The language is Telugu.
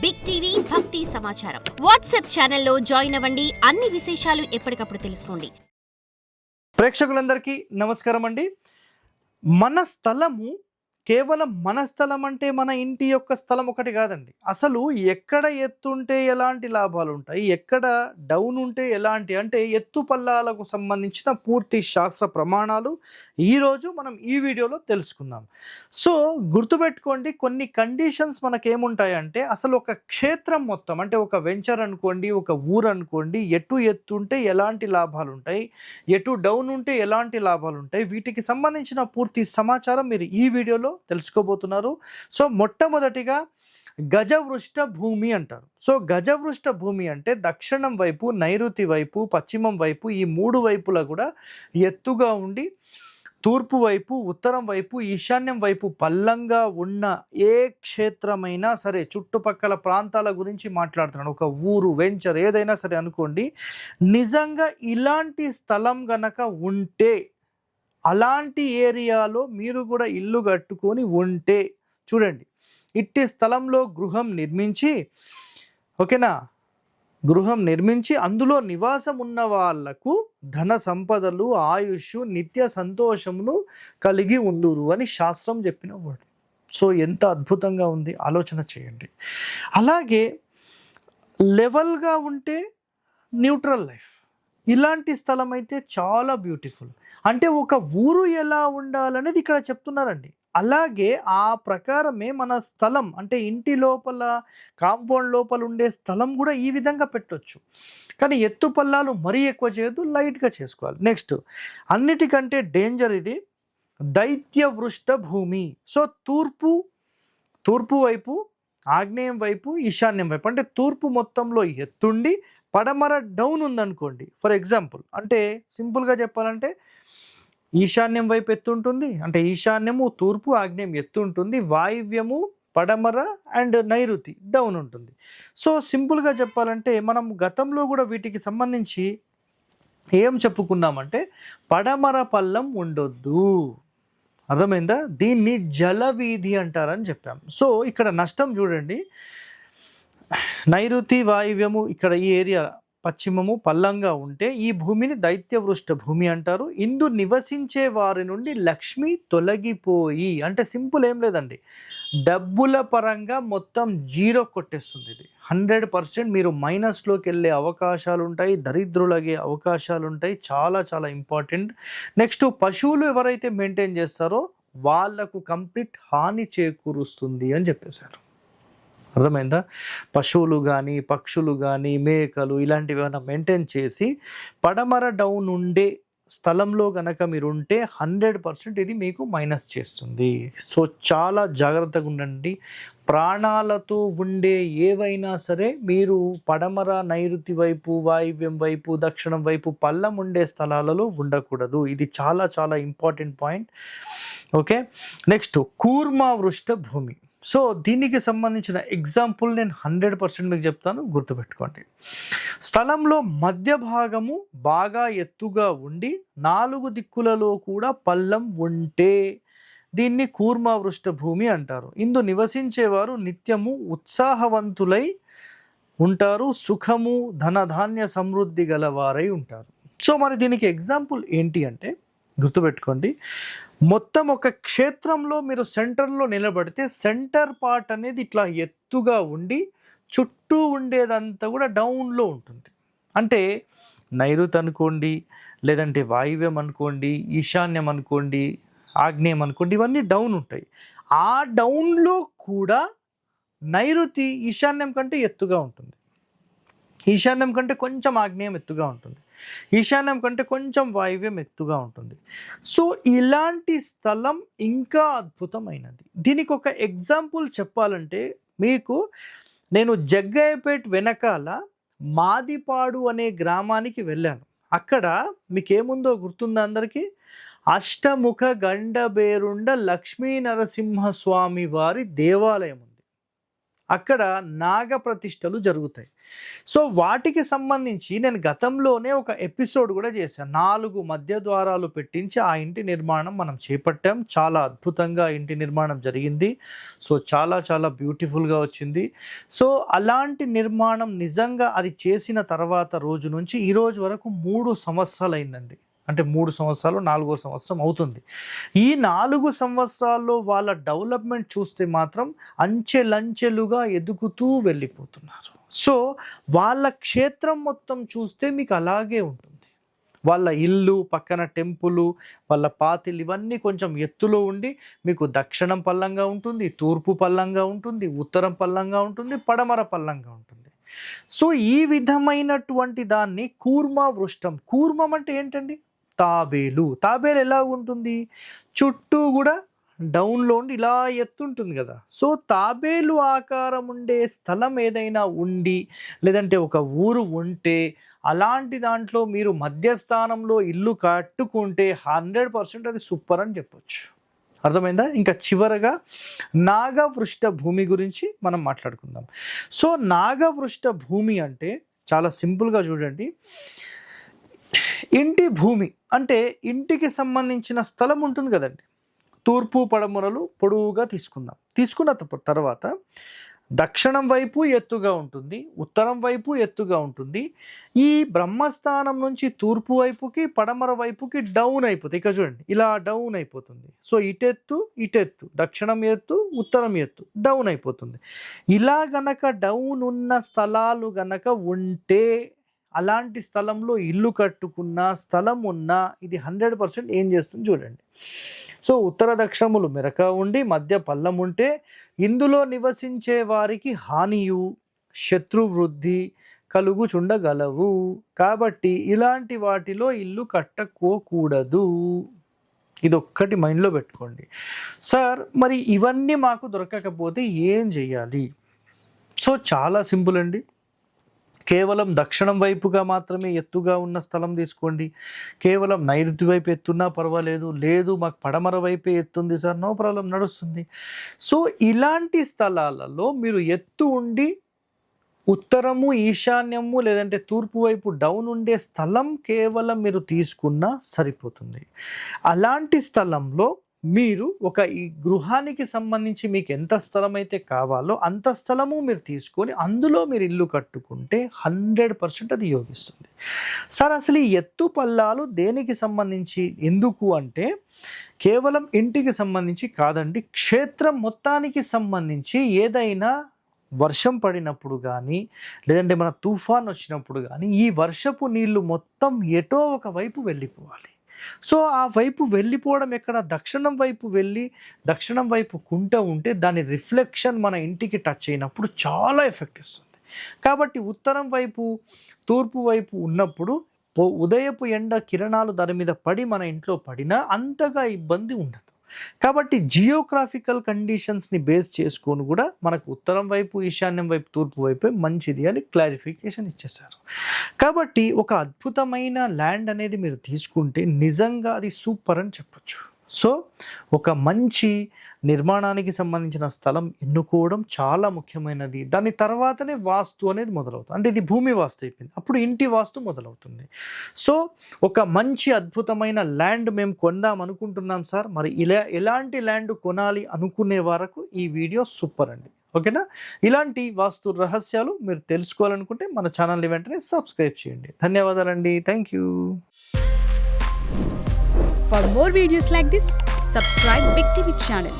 బిగ్ టీవీ భక్తి సమాచారం వాట్సాప్ ఛానల్లో జాయిన్ అవ్వండి. అన్ని విశేషాలు ఎప్పటికప్పుడు తెలుసుకోండి. ప్రేక్షకులందరికీ నమస్కారం అండి. మన స్థలము కేవలం మన స్థలం అంటే మన ఇంటి యొక్క స్థలం ఒకటి కాదండి. అసలు ఎక్కడ ఎత్తుంటే ఎలాంటి లాభాలు ఉంటాయి, ఎక్కడ డౌన్ ఉంటే ఎలాంటి అంటే ఎత్తు పల్లాలకు సంబంధించిన పూర్తి శాస్త్ర ప్రమాణాలు ఈరోజు మనం ఈ వీడియోలో తెలుసుకుందాం. సో గుర్తుపెట్టుకోండి, కొన్ని కండిషన్స్ మనకేముంటాయంటే అసలు ఒక క్షేత్రం మొత్తం అంటే ఒక వెంచర్ అనుకోండి, ఒక ఊరు అనుకోండి, ఎటు ఎత్తుంటే ఎలాంటి లాభాలు ఉంటాయి, ఎటు డౌన్ ఉంటే ఎలాంటి లాభాలు ఉంటాయి, వీటికి సంబంధించిన పూర్తి సమాచారం మీరు ఈ వీడియోలో తెలుసుకోబోతున్నారు. సో మొట్టమొదటిగా గజవృష్ట భూమి అంటారు. సో గజవృష్ట భూమి అంటే దక్షిణం వైపు, నైరుతి వైపు, పశ్చిమం వైపు ఈ మూడు వైపులా కూడా ఎత్తుగా ఉండి తూర్పు వైపు, ఉత్తరం వైపు, ఈశాన్యం వైపు పల్లంగా ఉన్న ఏ క్షేత్రమైనా సరే, చుట్టుపక్కల ప్రాంతాల గురించి మాట్లాడుతున్నాను, ఒక ఊరు, వెంచర్ ఏదైనా సరే అనుకోండి, నిజంగా ఇలాంటి స్థలం గనక ఉంటే, అలాంటి ఏరియాలో మీరు కూడా ఇల్లు కట్టుకొని ఉంటే చూడండి, ఇట్టి స్థలంలో గృహం నిర్మించి, ఓకేనా, గృహం నిర్మించి అందులో నివాసం ఉన్న వాళ్లకు ధన సంపదలు, ఆయుష్, నిత్య సంతోషమును కలిగి ఉందురు అని శాస్త్రం చెప్పిన వర్డ్. సో ఎంత అద్భుతంగా ఉంది, ఆలోచన చేయండి. అలాగే లెవెల్గా ఉంటే న్యూట్రల్ లైఫ్, ఇలాంటి స్థలం అయితే చాలా బ్యూటిఫుల్. అంటే ఒక ఊరు ఎలా ఉండాలనేది ఇక్కడ చెప్తున్నారండి. అలాగే ఆ ప్రకారమే మన స్థలం అంటే ఇంటి లోపల, కాంపౌండ్ లోపల ఉండే స్థలం కూడా ఈ విధంగా పెట్టొచ్చు. కానీ ఎత్తు పల్లాలు మరీ ఎక్కువ చేయొద్దు, లైట్గా చేసుకోవాలి. నెక్స్ట్ అన్నిటికంటే డేంజర్ ఇది దైత్యవృష్ట భూమి. సో తూర్పు వైపు, ఆగ్నేయం వైపు, ఈశాన్యం వైపు అంటే తూర్పు మొత్తంలో ఎత్తుండి పడమర డౌన్ ఉందనుకోండి. ఫర్ ఎగ్జాంపుల్ అంటే సింపుల్గా చెప్పాలంటే ఈశాన్యం వైపు ఎత్తు ఉంటుంది, అంటే ఈశాన్యము, తూర్పు, ఆగ్నేయం ఎత్తు ఉంటుంది, వాయువ్యము, పడమర అండ్ నైరుతి డౌన్ ఉంటుంది. సో సింపుల్గా చెప్పాలంటే మనం గతంలో కూడా వీటికి సంబంధించి ఏం చెప్పుకున్నామంటే పడమర పల్లం ఉండొద్దు, అర్థమైందా? దీన్ని జలవీధి అంటారని చెప్పాం. సో ఇక్కడ నష్టం చూడండి, నైరుతి, వాయువ్యము ఇక్కడ ఈ ఏరియా పశ్చిమము పల్లంగా ఉంటే ఈ భూమిని దైత్యవృష్ట భూమి అంటారు. ఇందు నివసించే వారి నుండి లక్ష్మి తొలగిపోయి, అంటే సింపుల్ ఏం లేదండి, డబ్బుల పరంగా మొత్తం జీరో కొట్టేస్తుంది. ఇది 100% మీరు మైనస్లోకి వెళ్ళే అవకాశాలు ఉంటాయి, దరిద్రులగే అవకాశాలు ఉంటాయి. చాలా చాలా ఇంపార్టెంట్. నెక్స్ట్ పశువులు ఎవరైతే మెయింటైన్ చేస్తారో వాళ్లకు కంప్లీట్ హాని చేకూరుస్తుంది అని చెప్పేశారు. అర్థమైందా? పశువులు కానీ, పక్షులు కానీ, మేకలు ఇలాంటివి ఏమైనా మెయింటైన్ చేసి పడమర డౌన్ ఉండే స్థలంలో కనుక మీరు ఉంటే 100% ఇది మీకు మైనస్ చేస్తుంది. సో చాలా జాగ్రత్తగా ఉండండి. ప్రాణాలతో ఉండే ఏవైనా సరే మీరు పడమర, నైరుతి వైపు, వాయువ్యం వైపు, దక్షిణం వైపు పల్లం ఉండే స్థలాలలో ఉండకూడదు. ఇది చాలా చాలా ఇంపార్టెంట్ పాయింట్. ఓకే, నెక్స్ట్ కూర్మావృష్ట భూమి. సో దీనికి సంబంధించిన ఎగ్జాంపుల్ నేను 100% మీకు చెప్తాను, గుర్తుపెట్టుకోండి. స్థలంలో మధ్య భాగము బాగా ఎత్తుగా ఉండి 4 దిక్కులలో కూడా పల్లం ఉంటే దీన్ని కూర్మావృష్ట భూమి అంటారు. ఇందు నివసించేవారు నిత్యము ఉత్సాహవంతులై ఉంటారు, సుఖము, ధనధాన్య సమృద్ధి గలవారై ఉంటారు. సో మరి దీనికి ఎగ్జాంపుల్ ఏంటి అంటే గుర్తుపెట్టుకోండి, మొత్తం ఒక క్షేత్రంలో మీరు సెంటర్లో నిలబడితే సెంటర్ పార్ట్ అనేది ఇట్లా ఎత్తుగా ఉండి చుట్టూ ఉండేదంతా కూడా డౌన్లో ఉంటుంది. అంటే నైరుతి అనుకోండి, లేదంటే వాయువ్యం అనుకోండి, ఈశాన్యం అనుకోండి, ఆగ్నేయం అనుకోండి, ఇవన్నీ డౌన్ ఉంటాయి. ఆ డౌన్లో కూడా నైరుతి ఈశాన్యం కంటే ఎత్తుగా ఉంటుంది, ఈశాన్యం కంటే కొంచెం ఆగ్నేయం ఎత్తుగా ఉంటుంది, ఈశాన్యం కంటే కొంచెం వాయువ్యం ఎత్తుగా ఉంటుంది. సో ఇలాంటి స్థలం ఇంకా అద్భుతమైనది. దీనికి ఒక ఎగ్జాంపుల్ చెప్పాలంటే మీకు, నేను జగ్గయ్యపేట్ వెనకాల మాదిపాడు అనే గ్రామానికి వెళ్ళాను. అక్కడ మీకేముందో గుర్తుందా అందరికీ? అష్టముఖ గండబేరుండ లక్ష్మీ నరసింహస్వామి వారి దేవాలయం ఉంది. అక్కడ నాగ ప్రతిష్టలు జరుగుతాయి. సో వాటికి సంబంధించి నేను గతంలోనే ఒక ఎపిసోడ్ కూడా చేశాను. 4 మధ్య ద్వారాలు పెట్టించి ఆ ఇంటి నిర్మాణం మనం చేపట్టాం. చాలా అద్భుతంగా ఇంటి నిర్మాణం జరిగింది. సో చాలా చాలా బ్యూటిఫుల్గా వచ్చింది. సో అలాంటి నిర్మాణం నిజంగా అది చేసిన తర్వాత రోజు నుంచి ఈ రోజు వరకు 3 సంవత్సరాలు అయిందండి. అంటే 3 సంవత్సరాలు 4వ సంవత్సరం అవుతుంది. ఈ 4 సంవత్సరాల్లో వాళ్ళ డెవలప్మెంట్ చూస్తే మాత్రం అంచెలంచెలుగా ఎదుగుతూ వెళ్ళిపోతున్నారు. సో వాళ్ళ క్షేత్రం మొత్తం చూస్తే మీకు అలాగే ఉంటుంది. వాళ్ళ ఇల్లు పక్కన టెంపుల్, వాళ్ళ పాతిలు ఇవన్నీ కొంచెం ఎత్తులో ఉండి మీకు దక్షిణం పల్లంగా ఉంటుంది, తూర్పు పల్లంగా ఉంటుంది, ఉత్తరం పల్లంగా ఉంటుంది, పడమర పల్లంగా ఉంటుంది. సో ఈ విధమైనటువంటి దాన్ని కూర్మ వృష్టం. కూర్మం అంటే ఏంటండి? తాబేలు. తాబేలు ఎలా ఉంటుంది? చుట్టూ కూడా డౌన్లో ఉండి ఇలా ఎత్తుంటుంది కదా. సో తాబేలు ఆకారం ఉండే స్థలం ఏదైనా ఉండి లేదంటే ఒక ఊరు ఉంటే అలాంటి దాంట్లో మీరు మధ్యస్థానంలో ఇల్లు కట్టుకుంటే 100% అది సూపర్ అని చెప్పొచ్చు. అర్థమైందా? ఇంకా చివరగా నాగవృష్ట భూమి గురించి మనం మాట్లాడుకుందాం. సో నాగవృష్ట భూమి అంటే చాలా సింపుల్గా చూడండి. ఇంటి భూమి అంటే ఇంటికి సంబంధించిన స్థలం ఉంటుంది కదండి. తూర్పు పడమరలు పొడవుగా తీసుకున్న తర్వాత దక్షిణం వైపు ఎత్తుగా ఉంటుంది, ఉత్తరం వైపు ఎత్తుగా ఉంటుంది. ఈ బ్రహ్మస్థానం నుంచి తూర్పు వైపుకి పడమర వైపుకి డౌన్ అయిపోతుంది. ఇక చూడండి ఇలా డౌన్ అయిపోతుంది. సో ఇటెత్తు దక్షిణం ఎత్తు ఉత్తరం ఎత్తు డౌన్ అయిపోతుంది. ఇలా గనక డౌన్ ఉన్న స్థలాలు గనక ఉంటే అలాంటి స్థలంలో ఇల్లు కట్టుకున్న స్థలం ఉన్నా ఇది 100% ఏం చేస్తుంది చూడండి. సో ఉత్తర దక్షిణములు మెరక ఉండి మధ్య పల్లం ఉంటే ఇందులో నివసించే వారికి హానియు శత్రువృద్ధి కలుగుచుండగలవు. కాబట్టి ఇలాంటి వాటిలో ఇల్లు కట్టుకోకూడదు. ఇదొక్కటి మైండ్లో పెట్టుకోండి. సార్ మరి ఇవన్నీ మాకు దొరకకపోతే ఏం చేయాలి? సో చాలా సింపుల్ అండి. కేవలం దక్షిణం వైపుగా మాత్రమే ఎత్తుగా ఉన్న స్థలం తీసుకోండి. కేవలం నైరుతి వైపు ఎత్తున్నా పర్వాలేదు. లేదు మాకు పడమర వైపే ఎత్తుంది సార్, నో ప్రాబ్లం, నడుస్తుంది. సో ఇలాంటి స్థలాలలో మీరు ఎత్తు ఉండి ఉత్తరము ఈశాన్యము లేదంటే తూర్పు వైపు డౌన్ ఉండే స్థలం కేవలం మీరు తీసుకున్నా సరిపోతుంది. అలాంటి స్థలంలో మీరు ఒక ఈ గృహానికి సంబంధించి మీకు ఎంత స్థలం అయితే కావాలో అంత స్థలము మీరు తీసుకొని అందులో మీరు ఇల్లు కట్టుకుంటే 100% అది యోగిస్తుంది. సార్ అసలు ఈ ఎత్తు పల్లాలు దేనికి సంబంధించి ఎందుకు అంటే కేవలం ఇంటికి సంబంధించి కాదండి, క్షేత్రం మొత్తానికి సంబంధించి ఏదైనా వర్షం పడినప్పుడు కానీ లేదంటే మన తుఫాన్ వచ్చినప్పుడు కానీ ఈ వర్షపు నీళ్లు మొత్తం ఎటో ఒక వైపు వెళ్ళిపోవాలి. సో ఆ వైపు వెళ్ళిపోవడం ఎక్కడ? దక్షిణం వైపు వెళ్ళి దక్షిణం వైపు కుంట ఉంటే దాని రిఫ్లెక్షన్ మన ఇంటికి టచ్ అయినప్పుడు చాలా ఎఫెక్ట్ ఇస్తుంది. కాబట్టి ఉత్తరం వైపు తూర్పు వైపు ఉన్నప్పుడు ఉదయపు ఎండ కిరణాలు దాని మీద పడి మన ఇంట్లో పడినా అంతగా ఇబ్బంది ఉండదు. కాబట్టి జియోగ్రాఫికల్ కండిషన్స్ని బేస్ చేసుకొని కూడా మనకు ఉత్తరం వైపు ఈశాన్యం వైపు తూర్పు వైపే మంచిది అని క్లారిఫికేషన్ ఇచ్చేశారు. కాబట్టి ఒక అద్భుతమైన ల్యాండ్ అనేది మీరు తీసుకుంటే నిజంగా అది సూపర్ అని చెప్పచ్చు. సో ఒక మంచి నిర్మాణానికి సంబంధించిన స్థలం ఎన్నుకోవడం చాలా ముఖ్యమైనది. దాని తర్వాతనే వాస్తు అనేది మొదలవుతుంది. అంటే ఇది భూమి వాస్తు అయిపోయింది, అప్పుడు ఇంటి వాస్తు మొదలవుతుంది. సో ఒక మంచి అద్భుతమైన ల్యాండ్ మేము కొందాం అనుకుంటున్నాం సార్, మరి ఎలాంటి ల్యాండ్ కొనాలి అనుకునే వరకు ఈ వీడియో సూపర్ అండి. ఓకేనా? ఇలాంటి వాస్తు రహస్యాలు మీరు తెలుసుకోవాలనుకుంటే మన ఛానల్ని వెంటనే సబ్స్క్రైబ్ చేయండి. ధన్యవాదాలండి. Thank you. For more videos like this, subscribe Big TV channel.